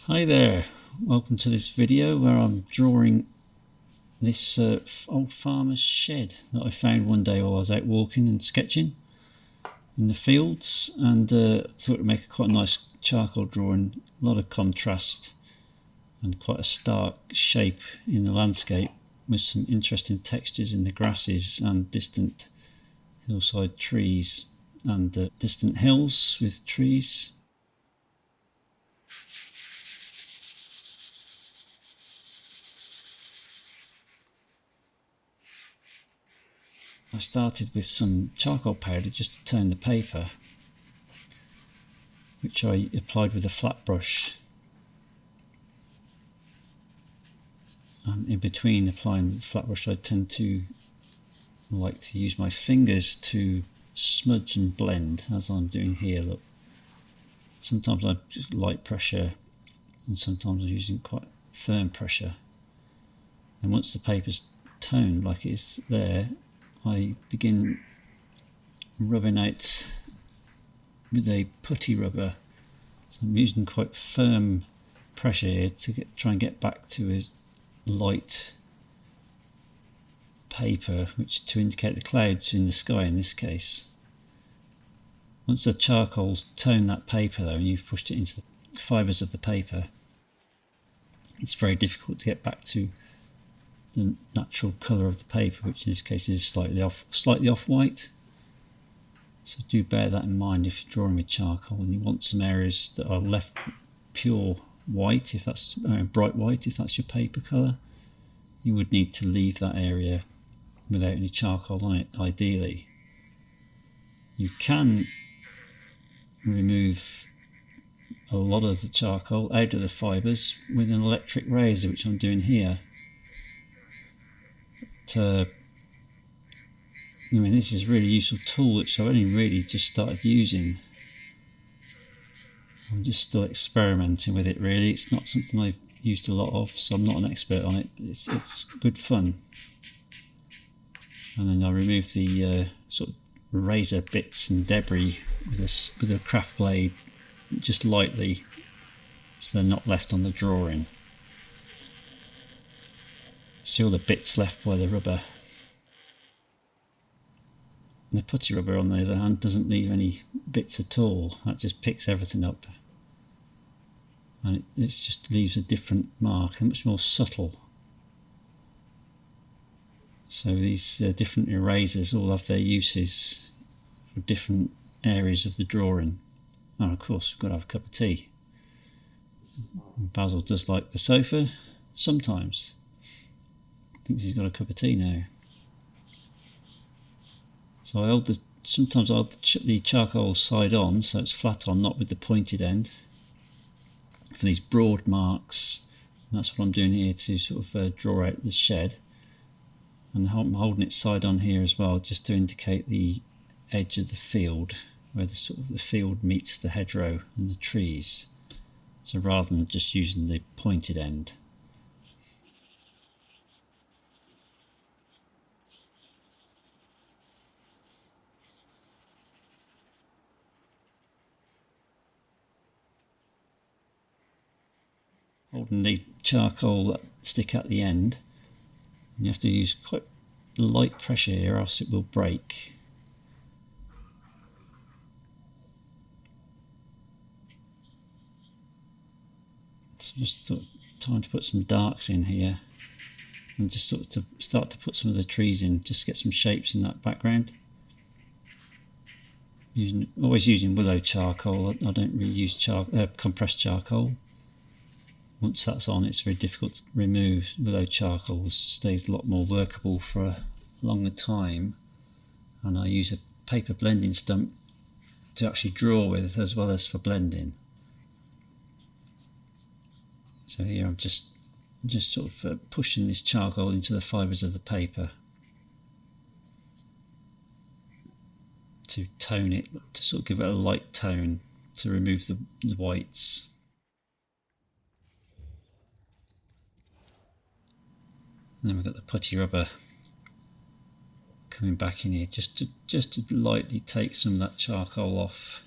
Hi there, welcome to this video where I'm drawing this old farmer's shed that I found one day while I was out walking and sketching in the fields, and thought it would make quite a nice charcoal drawing. A lot of contrast and quite a stark shape in the landscape with some interesting textures in the grasses and distant hillside trees and distant hills with trees. I started with some charcoal powder just to tone the paper, which I applied with a flat brush, and in between applying with the flat brush I tend to like to use my fingers to smudge and blend, as I'm doing here. Look, sometimes I just light pressure and sometimes I'm using quite firm pressure, and once the paper's toned like it is there, I begin rubbing out with a putty rubber. So I'm using quite firm pressure here to try and get back to a light paper, which to indicate the clouds in the sky in this case. Once the charcoal's toned that paper though, and you've pushed it into the fibres of the paper, it's very difficult to get back to the natural colour of the paper, which in this case is slightly off white. So do bear that in mind if you're drawing with charcoal and you want some areas that are left pure white, if that's bright white, if that's your paper colour. You would need to leave that area without any charcoal on it, ideally. You can remove a lot of the charcoal out of the fibres with an electric razor, which I'm doing here. I mean, this is a really useful tool which I've only really just started using. I'm just still experimenting with it really. It's not something I've used a lot of, so I'm not an expert on it, but it's good fun. And then I remove the sort of razor bits and debris with a craft blade, just lightly, so they're not left on the drawing. See all the bits left by the rubber. The putty rubber, on the other hand, doesn't leave any bits at all. That just picks everything up, and it just leaves a different mark. They're much more subtle. So these different erasers all have their uses for different areas of the drawing. And of course, we've got to have a cup of tea. Basil does like the sofa sometimes. Thinks he's got a cup of tea now. So sometimes I hold the charcoal side on, so it's flat on, not with the pointed end, for these broad marks. And that's what I'm doing here to sort of draw out the shed. And I'm holding it side on here as well, just to indicate the edge of the field, where the field meets the hedgerow and the trees. So rather than just using the pointed end. Holding the charcoal stick at the end, and you have to use quite light pressure here, else it will break. So just time to put some darks in here, and just sort of to start to put some of the trees in, just get some shapes in that background. Always using willow charcoal. I don't really use compressed charcoal. Once that's on, it's very difficult to remove. Willow charcoal stays a lot more workable for a longer time, and I use a paper blending stump to actually draw with as well as for blending. So here I'm just sort of pushing this charcoal into the fibres of the paper to tone it, to sort of give it a light tone, to remove the whites. And then we've got the putty rubber coming back in here, just to lightly take some of that charcoal off.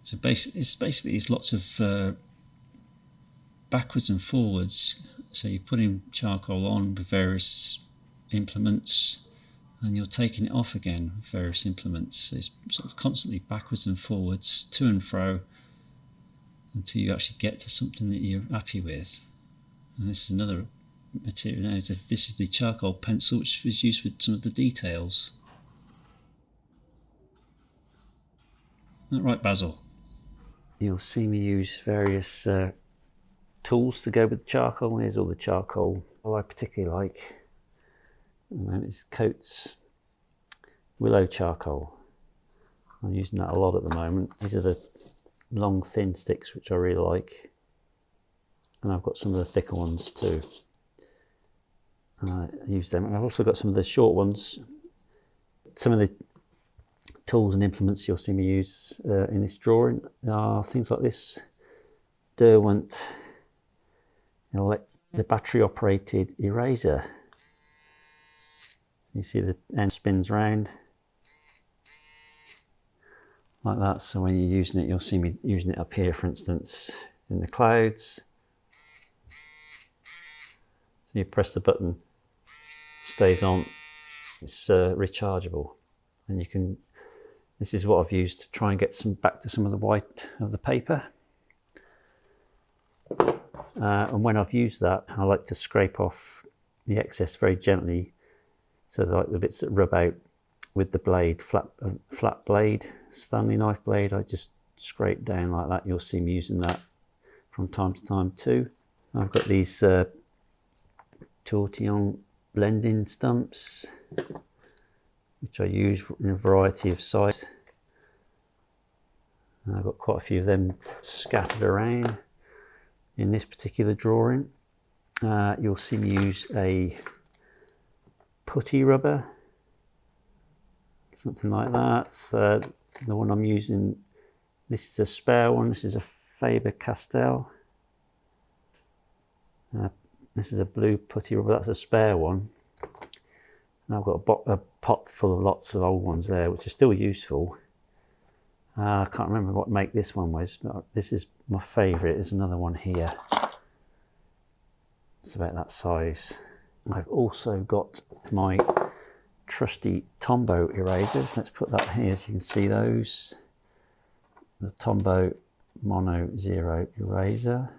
So basically, it's lots of backwards and forwards. So you're putting charcoal on with various implements and you're taking it off again with various implements. So it's sort of constantly backwards and forwards, to and fro, until you actually get to something that you're happy with. And this is another material. Now, this is the charcoal pencil, which was used for some of the details. Isn't that right, Basil? You'll see me use various tools to go with the charcoal. Here's all the charcoal I particularly like. At the moment it's Coates Willow charcoal. I'm using that a lot at the moment. These are the long thin sticks which I really like, and I've got some of the thicker ones too. I use them, and I've also got some of the short ones. Some of the tools and implements you'll see me use in this drawing are things like this Derwent the battery operated eraser. You see the end spins round like that, so when you're using it, you'll see me using it up here, for instance, in the clouds. So you press the button, stays on, it's rechargeable, and you can, this is what I've used to try and get some back to some of the white of the paper. And when I've used that, I like to scrape off the excess very gently, so like the bits that rub out with the blade, flat blade, Stanley knife blade, I just scrape down like that. You'll see me using that from time to time too. I've got these tortillon blending stumps, which I use in a variety of sizes. And I've got quite a few of them scattered around. In this particular drawing, you'll see me use a putty rubber, something like that. The one I'm using, this is a spare one, this is a Faber-Castell. This is a blue putty rubber, that's a spare one. And I've got a pot full of lots of old ones there, which are still useful. I can't remember what make this one was, but this is my favourite. There's another one here. It's about that size. I've also got my trusty Tombow erasers. Let's put that here so you can see those. The Tombow Mono Zero eraser.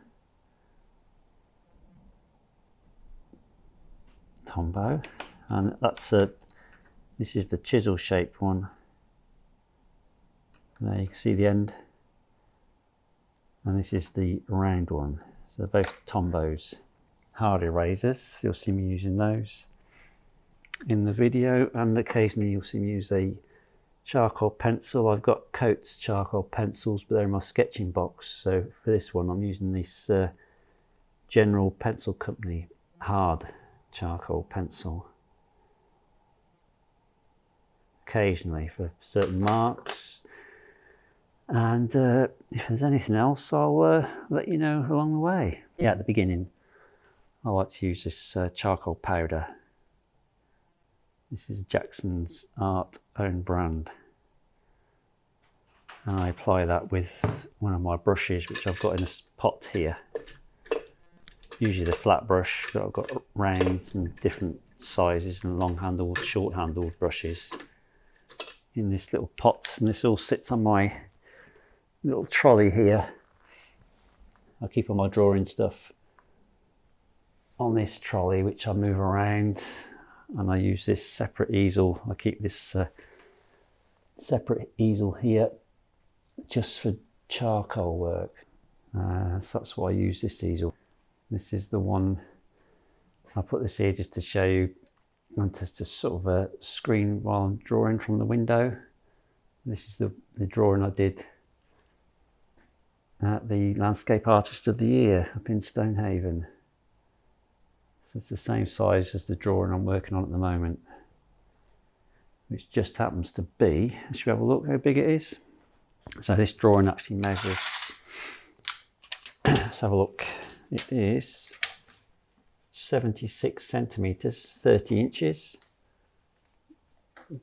Tombow. And that's this is the chisel shaped one. There you can see the end, and this is the round one. So they're both Tombows hard erasers. You'll see me using those in the video, and occasionally you'll see me use a charcoal pencil. I've got Coates charcoal pencils, but they're in my sketching box. So for this one, I'm using this General Pencil Company hard charcoal pencil. Occasionally for certain marks. And if there's anything else, I'll let you know along the way. Yeah, at the beginning, I like to use this charcoal powder. This is Jackson's Art own brand. And I apply that with one of my brushes, which I've got in a pot here. Usually the flat brush, but I've got rounds and different sizes and long handled, short handled brushes in this little pot. And this all sits on my little trolley here. I keep all my drawing stuff on this trolley, which I move around, and I use this separate easel. I keep this separate easel here just for charcoal work. So that's why I use this easel. This is the one, I put this here just to show you, and to sort of screen while I'm drawing from the window. This is the drawing I did at the Landscape Artist of the Year up in Stonehaven. So it's the same size as the drawing I'm working on at the moment, which just happens to be, should we have a look how big it is? So this drawing actually measures, let's have a look, it is 76 centimetres, 30 inches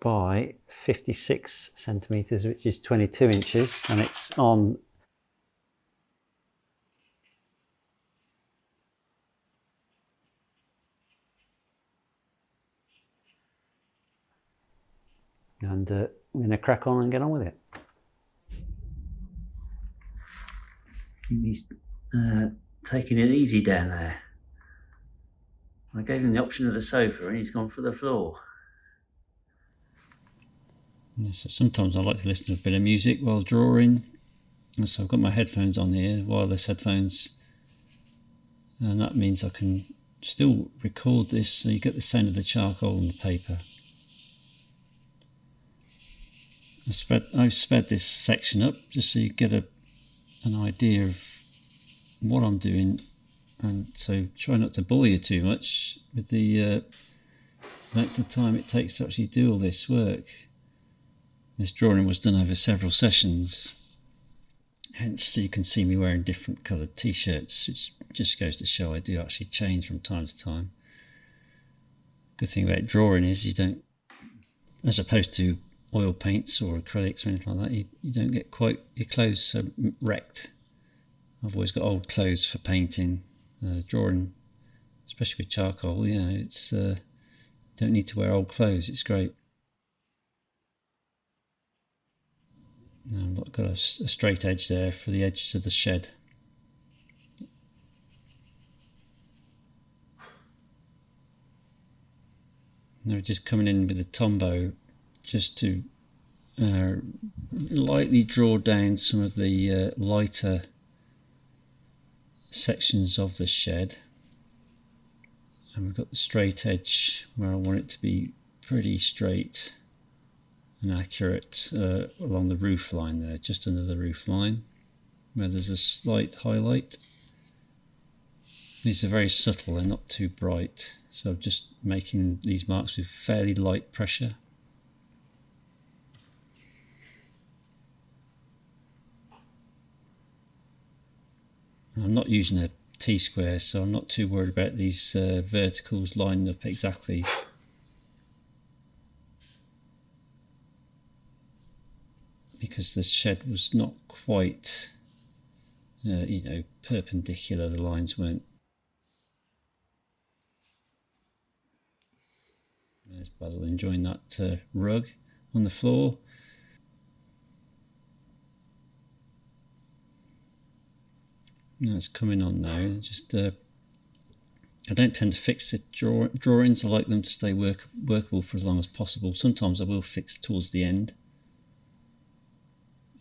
by 56 centimetres, which is 22 inches, and it's on and we're going to crack on and get on with it. He's taking it easy down there. I gave him the option of the sofa and he's gone for the floor. Yeah, so sometimes I like to listen to a bit of music while drawing. So I've got my headphones on here, wireless headphones, and that means I can still record this so you get the sound of the charcoal on the paper. I've sped this section up just so you get an idea of what I'm doing, and so try not to bore you too much with the length of time it takes to actually do all this work. This drawing was done over several sessions, hence you can see me wearing different coloured t-shirts, which just goes to show I do actually change from time to time. Good thing about drawing is you don't, as opposed to oil paints or acrylics or anything like that, you don't get quite your clothes so wrecked. I've always got old clothes for painting. Drawing, especially with charcoal, it's don't need to wear old clothes, it's great. Now I've got a straight edge there for the edges of the shed. Now just coming in with the Tombow just to lightly draw down some of the lighter sections of the shed. And we've got the straight edge where I want it to be pretty straight and accurate along the roof line there, just under the roof line, where there's a slight highlight. These are very subtle, they're not too bright, so I'm just making these marks with fairly light pressure. And I'm not using a T-square, so I'm not too worried about these verticals lining up exactly. Because the shed was not quite, perpendicular, the lines weren't. There's Basil enjoying that rug on the floor. Now it's coming on now. Just I don't tend to fix the drawings. I like them to stay workable for as long as possible. Sometimes I will fix towards the end.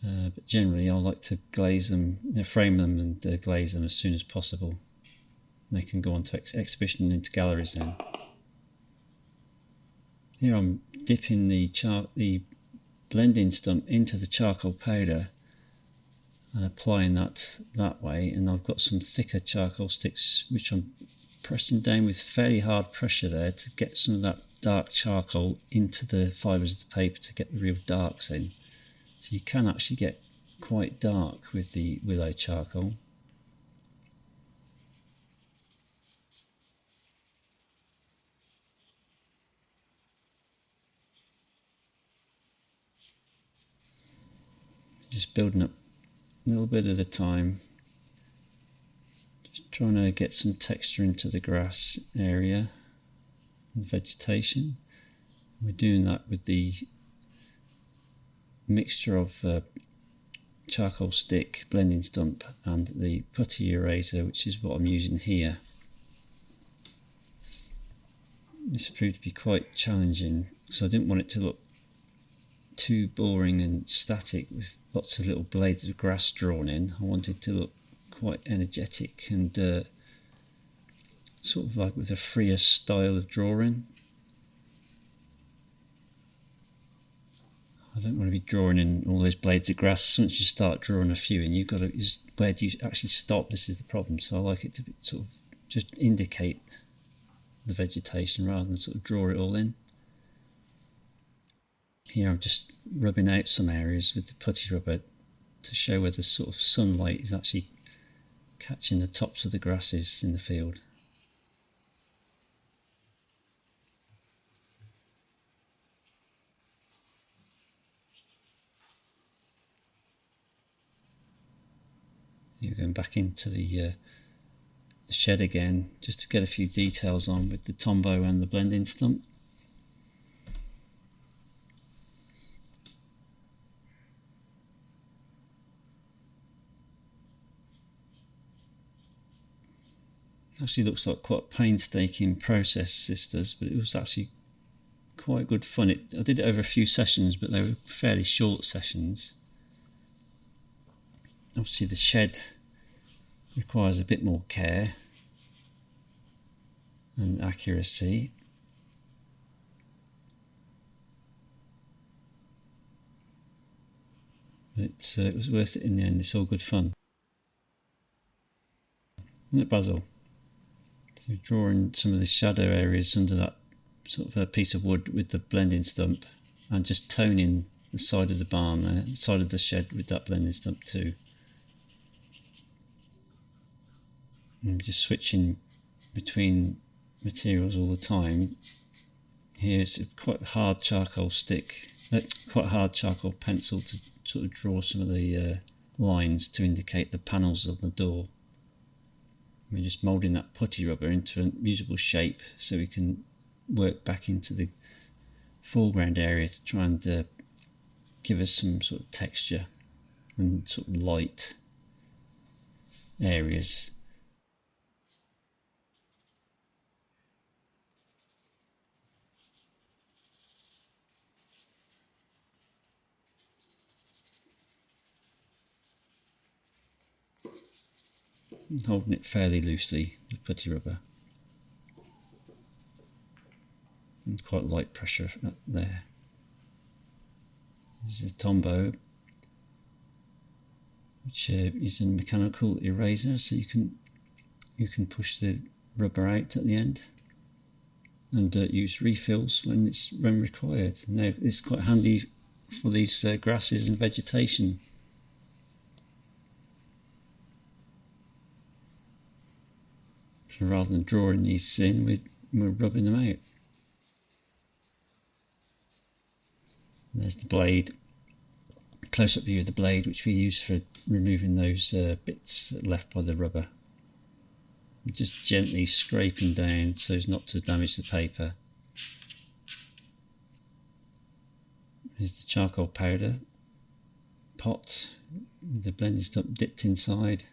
But generally I like to glaze them, frame them and glaze them as soon as possible. They can go on to exhibition and into galleries then. Here I'm dipping the blending stump into the charcoal powder and applying that way, and I've got some thicker charcoal sticks which I'm pressing down with fairly hard pressure there to get some of that dark charcoal into the fibres of the paper to get the real darks in. So you can actually get quite dark with the Willow charcoal. Just building up a little bit at a time. Just trying to get some texture into the grass area and vegetation. We're doing that with the mixture of charcoal stick, blending stump and the putty eraser, which is what I'm using here. This proved to be quite challenging because I didn't want it to look too boring and static with lots of little blades of grass drawn in. I wanted it to look quite energetic and sort of like with a freer style of drawing. I don't want to be drawing in all those blades of grass. Once you start drawing a few in, you've got to, where do you actually stop? This is the problem. So I like it to be sort of just indicate the vegetation rather than sort of draw it all in. Here I'm just rubbing out some areas with the putty rubber to show where the sort of sunlight is actually catching the tops of the grasses in the field. You're going back into the shed again just to get a few details on with the Tombow and the blending stump. Actually looks like quite a painstaking process, this does, but it was actually quite good fun. I did it over a few sessions, but they were fairly short sessions. Obviously the shed requires a bit more care and accuracy. But it was worth it in the end. It's all good fun. Isn't it, Basil? So drawing some of the shadow areas under that sort of a piece of wood with the blending stump, and just toning the side of the barn there, the side of the shed with that blending stump too. And just switching between materials all the time. Here it's quite a hard charcoal stick, quite a hard charcoal pencil to sort of draw some of the lines to indicate the panels of the door. We're just moulding that putty rubber into a usable shape so we can work back into the foreground area to try and give us some sort of texture and sort of light areas. Holding it fairly loosely with putty rubber. And quite light pressure there. This is a Tombow, which is a mechanical eraser, so you can push the rubber out at the end and use refills when required. Now it's quite handy for these grasses and vegetation. So rather than drawing these in, we're rubbing them out. And there's the blade, close-up view of the blade, which we use for removing those bits left by the rubber. We're just gently scraping down so as not to damage the paper. Here's the charcoal powder pot with the blending stump dipped inside.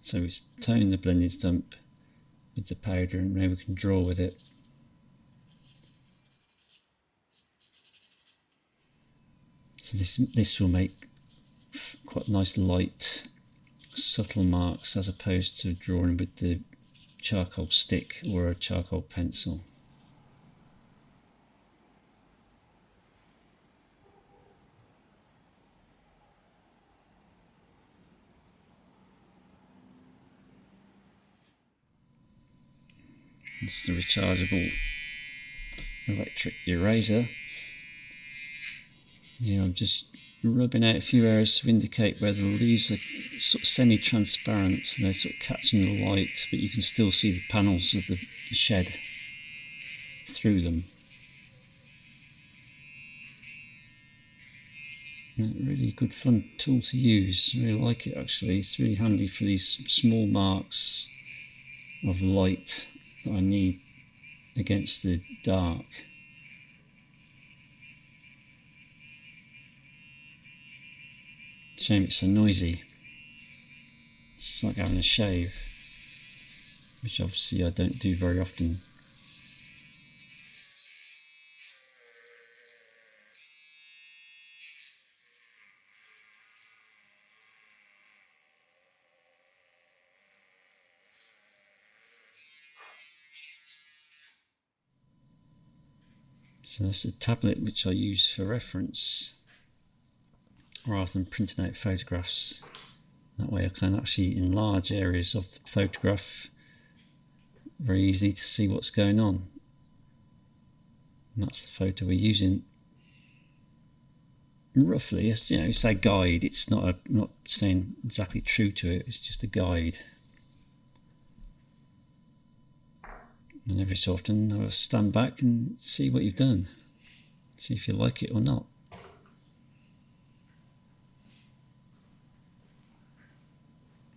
So it's toned the blending stump with the powder, and now we can draw with it. So this will make quite nice light, subtle marks as opposed to drawing with the charcoal stick or a charcoal pencil. It's the rechargeable electric eraser. I'm just rubbing out a few areas to indicate where the leaves are sort of semi-transparent. They're sort of catching the light, but you can still see the panels of the shed through them. Really good fun tool to use. I really like it actually. It's really handy for these small marks of light that I need against the dark. Shame it's so noisy. It's like having a shave, which obviously I don't do very often. So that's a tablet which I use for reference rather than printing out photographs. That way I can actually enlarge areas of the photograph very easily to see what's going on. And that's the photo we're using. Roughly, it's a guide. It's not staying exactly true to it. It's just a guide. And every so often I'll stand back and see what you've done. See if you like it or not.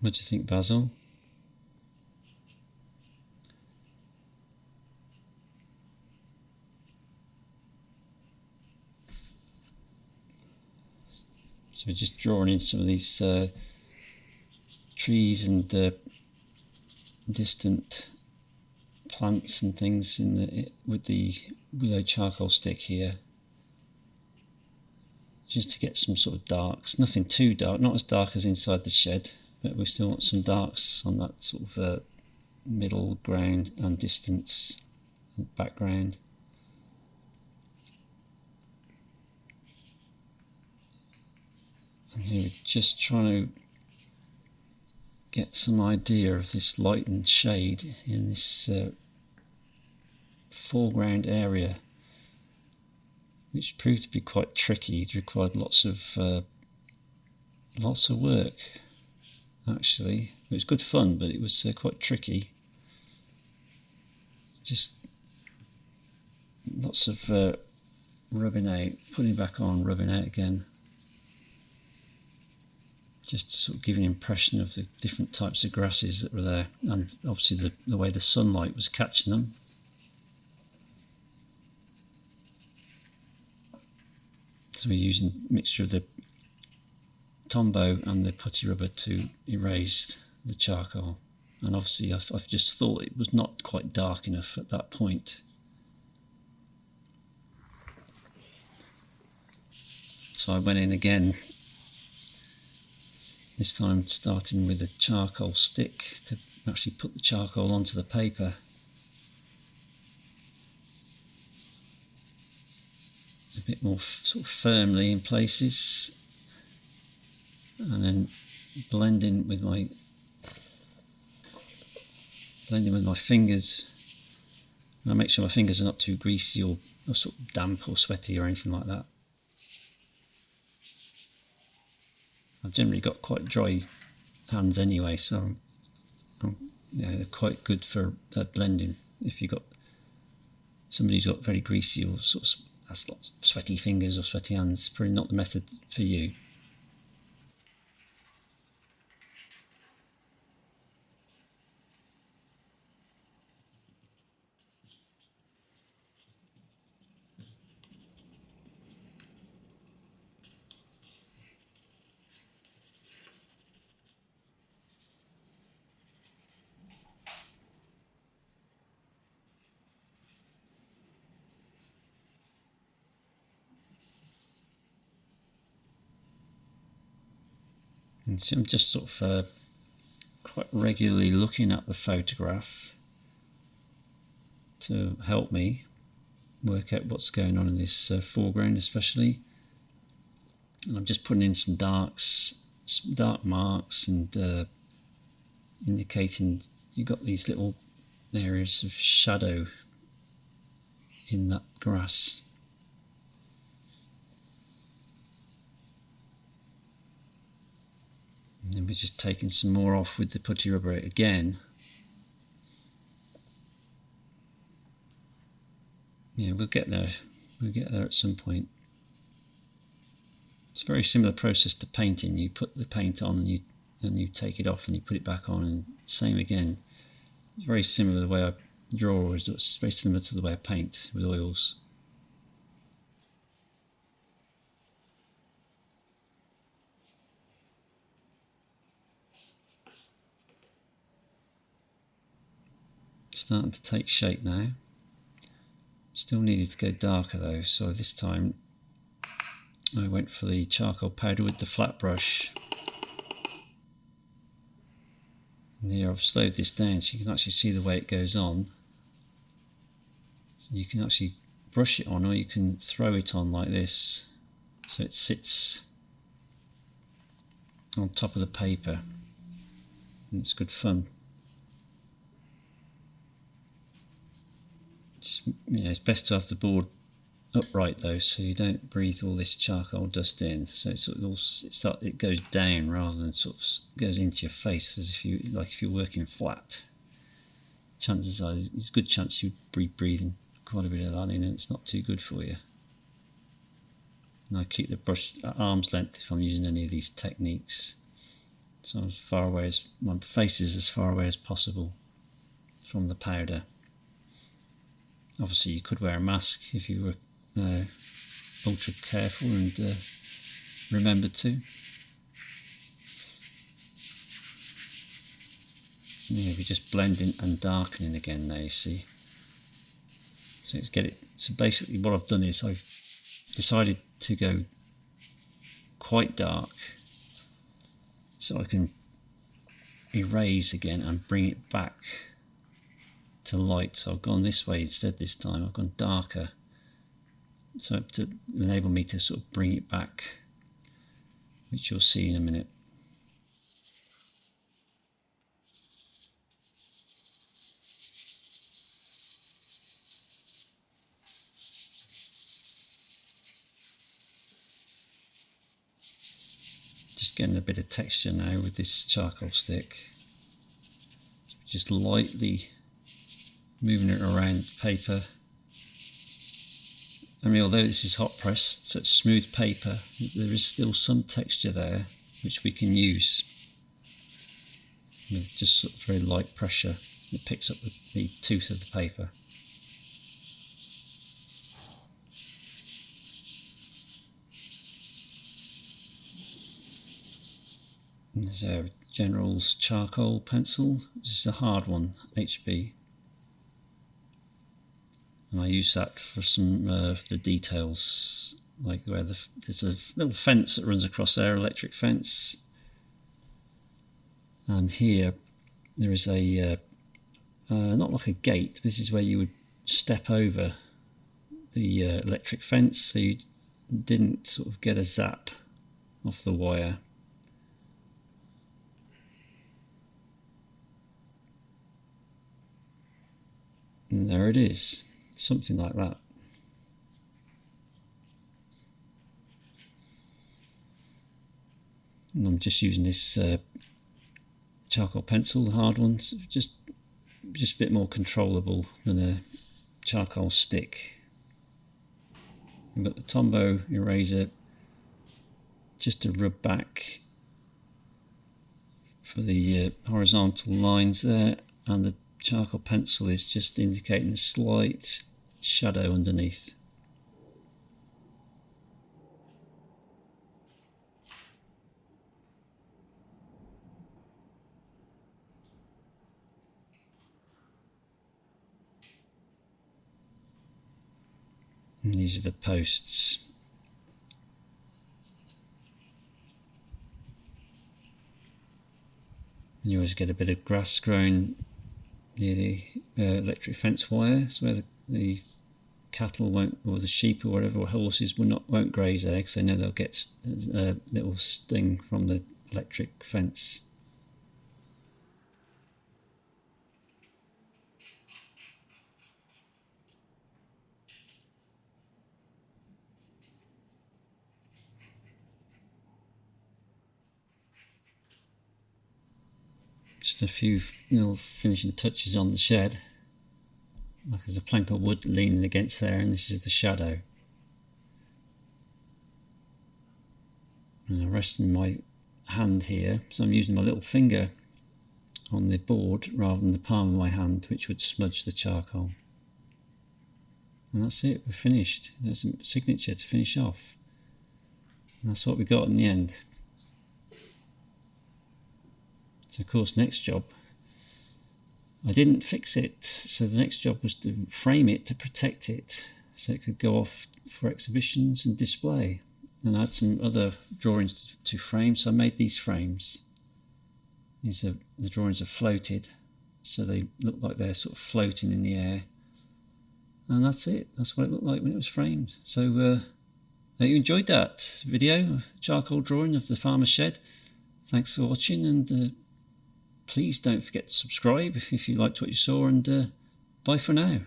What do you think, Basil? So we're just drawing in some of these trees and distant plants and things with the Willow charcoal stick here, just to get some sort of darks. Nothing too dark, not as dark as inside the shed, but we still want some darks on that sort of middle ground and distance and background. And here we're just trying to get some idea of this light and shade in this foreground area, which proved to be quite tricky. It required lots of work, actually. It was good fun, but it was quite tricky. Just lots of rubbing out, putting back on, rubbing out again, just to sort of give an impression of the different types of grasses that were there, and obviously the way the sunlight was catching them. So we're using a mixture of the Tombow and the putty rubber to erase the charcoal. And obviously I've just thought it was not quite dark enough at that point. So I went in again, this time starting with a charcoal stick to actually put the charcoal onto the paper. A bit more sort of firmly in places, and then blending with my fingers. And I make sure my fingers are not too greasy or sort of damp or sweaty or anything like that. I've generally got quite dry hands anyway, so they're quite good for blending. If you've got somebody who's got very greasy or sort of has lots of sweaty fingers or sweaty hands, probably not the method for you. And so I'm just sort of quite regularly looking at the photograph to help me work out what's going on in this foreground especially. And I'm just putting in some darks, some dark marks, and indicating you've got these little areas of shadow in that grass. And then we're just taking some more off with the putty rubber again. Yeah, we'll get there. We'll get there at some point. It's a very similar process to painting. You put the paint on and you take it off and you put it back on, and same again. It's very similar to the way I draw, it's very similar to the way I paint with oils. Starting to take shape now. Still needed to go darker though, so this time I went for the charcoal powder with the flat brush. And here I've slowed this down so you can actually see the way it goes on. So you can actually brush it on, or you can throw it on like this so it sits on top of the paper, and it's good fun. It's best to have the board upright though, so you don't breathe all this charcoal dust in. So it goes down rather than sort of goes into your face, as if you're working flat. Chances are there's a good chance you'd be breathing quite a bit of that in, and it's not too good for you. And I keep the brush at arm's length if I'm using any of these techniques. So as far away as my face is as far away as possible from the powder. Obviously you could wear a mask if you were ultra careful and remembered to. Yeah, we're just blending and darkening again now, you see. So let's get it. So basically what I've done is I've decided to go quite dark so I can erase again and bring it back to light. So I've gone this way instead this time. I've gone darker, so to enable me to sort of bring it back, which you'll see in a minute. Just getting a bit of texture now with this charcoal stick. Just lightly moving it around paper. I mean, although this is hot pressed, so it's smooth paper, there is still some texture there which we can use with just sort of very light pressure. It picks up the tooth of the paper. There's our General's charcoal pencil. This is a hard one, HB. And I use that for some of the details, like where there's a little fence that runs across there, electric fence. And here there is a, not like a gate, this is where you would step over the electric fence so you didn't sort of get a zap off the wire. And there it is, something like that. And I'm just using this charcoal pencil, the hard ones, just a bit more controllable than a charcoal stick. I've got the Tombow eraser just to rub back for the horizontal lines there, and the charcoal pencil is just indicating a slight shadow underneath. And these are the posts. And you always get a bit of grass growing near the electric fence wire, so where the cattle won't, or the sheep or whatever, or horses won't graze there, because they know they'll get a little sting from the electric fence. Just a few little finishing touches on the shed. Like there's a plank of wood leaning against there, and this is the shadow. And I'm resting my hand here, so I'm using my little finger on the board rather than the palm of my hand, which would smudge the charcoal. And that's it, we're finished. There's a signature to finish off. And that's what we got in the end. So of course, next job, I didn't fix it, so the next job was to frame it to protect it so it could go off for exhibitions and display. And I had some other drawings to frame, so I made these frames. These are the drawings are floated, so they look like they're sort of floating in the air. And that's it, that's what it looked like when it was framed. So hope you enjoyed that video, charcoal drawing of the farmer's shed. Thanks for watching, and please don't forget to subscribe if you liked what you saw, and bye for now.